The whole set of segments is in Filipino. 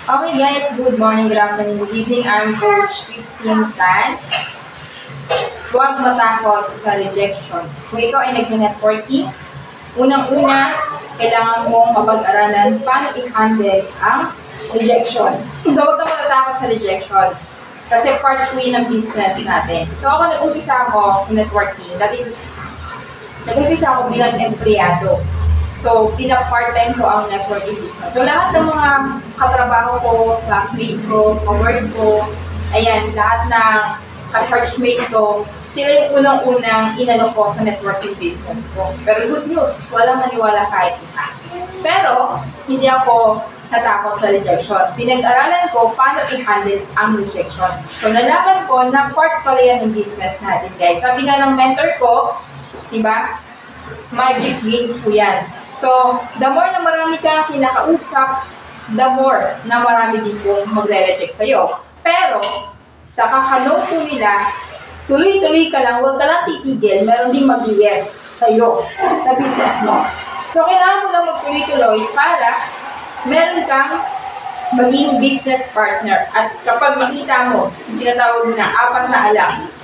Okay guys, good morning, good afternoon, good evening. I'm Coach Christine Tan. Huwag matakot sa rejection. Kung ikaw ay nag-networking, unang-una, kailangan mong mapag-aralan paano i-handle ang rejection. So huwag kang matatakot sa rejection. Kasi part 2 ng business natin. So ako nag-umpisa ako sa networking. Nag-umpisa ako bilang empleyado. So, pinag-part-time ko ang networking business. So, lahat ng mga katrabaho ko, classmate ko, ka-work ko, ayan, lahat ng ka-churchmate ko, sila yung unang-unang inano ko sa networking business ko. Pero good news, walang maniwala kahit isa. Pero, hindi ako natakot sa rejection. Pinag-aralan ko paano i-handle ang rejection. So, nalaman ko na part pala yan ng business natin, guys. Sabi nga ng mentor ko, diba, magic gains po yan. So, the more na marami kang kinakausap, the more na marami din pong magre-reject sa'yo. Pero, sa kakano po nila, tuloy-tuloy ka lang, huwag ka lang titigil, meron din mag-yes sa'yo, sa business mo. So, kailangan mo lang magtuloy-tuloy para meron kang maging business partner. At kapag makita mo, tinatawag na 4 na alas,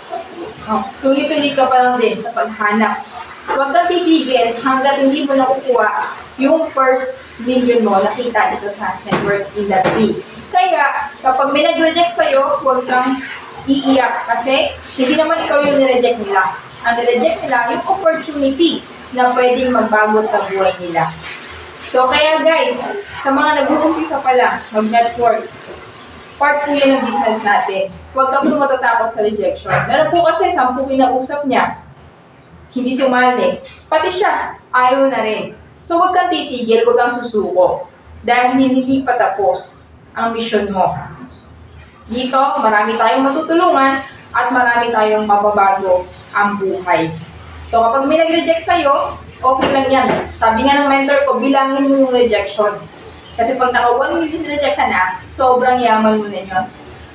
tuloy-tuloy ka pa lang din sa paghanap. Huwag kang titigil hanggat hindi mo nakukuha yung first million mo nakita dito sa network industry. Kaya, kapag may nag-reject sa'yo, huwag kang iiyak kasi hindi naman ikaw yung nireject nila. Ang nireject nila yung opportunity na pwedeng magbago sa buhay nila. So, kaya guys, sa mga nag-uumpisa pa lang, mag-network, part po yan ng business natin. Huwag kang matatakot sa rejection. Meron po kasi 10 kinausap niya, hindi sumali. Pati siya, ayaw na rin. So, huwag kang titigil, huwag kang susuko. Dahil hindi pa tapos ang mission mo. Dito, marami tayong matutulungan at marami tayong mababago ang buhay. So, kapag may nag-reject sa'yo, okay lang yan. Sabi nga ng mentor ko, bilangin mo yung rejection. Kasi pag naka 1 million reject ka na, sobrang yaman mo na yun.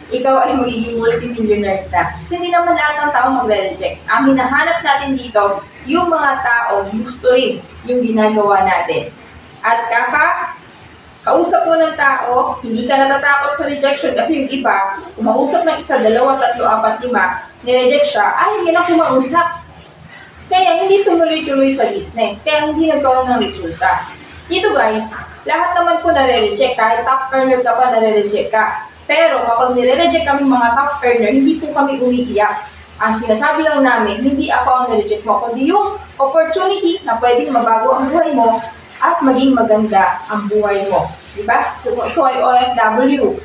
Ikaw ay magiging multi-millionaires na. Kasi hindi naman lahat ng tao magre-reject. Ang hinahanap natin dito, yung mga tao gusto rin yung ginagawa natin. At kausap mo ng tao, hindi ka natatakot sa rejection kasi yung iba, kumausap ng 1, 2, 3, 4, 5, nireject siya, ay hindi na kumausap. Kaya hindi tumuloy-tuloy sa business. Kaya hindi nagkaroon ng resulta. Dito guys, lahat naman po nare-reject. Kahit top earner ka pa, nare-reject ka. Pero kapag nire-reject kami mga top earner, hindi po kami umiiyak. Ang sinasabi lang namin, hindi ako ang nire-reject mo, kundi yung opportunity na pwedeng mabago ang buhay mo at maging maganda ang buhay mo. Diba? So kung ikaw ay OFW,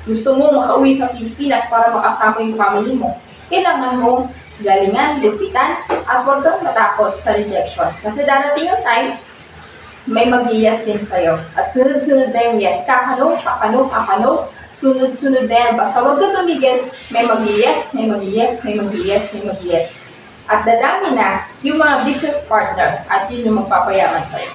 gusto mo makauwi sa Pilipinas para makasama yung family mo, kailangan mo galingan, lupitan, at huwag kang matakot sa rejection. Kasi darating yung time, may mag-yes din sa'yo. At sunod-sunod na yung yes. Kakano, sunod-sunod na yan. Basta huwag kang tumigil, may mag-yes, may mag-yes, may mag-yes, may mag-yes. At dadami na yung mga business partner at yun yung magpapayaman sa'yo.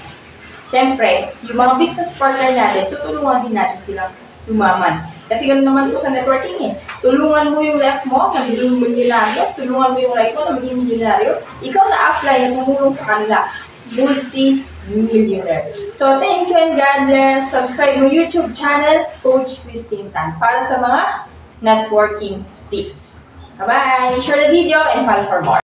Siyempre, yung mga business partner natin, tutulungan din natin silang tumaman. Kasi ganoon naman po sa networking eh. Tulungan mo yung left mo na maging milyonaryo, tulungan mo yung right mo na maging milyonaryo, ikaw na-apply na tumulong sa kanila. Multi-millionaire. So, thank you and God bless. Subscribe mo YouTube channel, Coach Christine Tan, para sa mga networking tips. Bye-bye! Share the video and follow for more.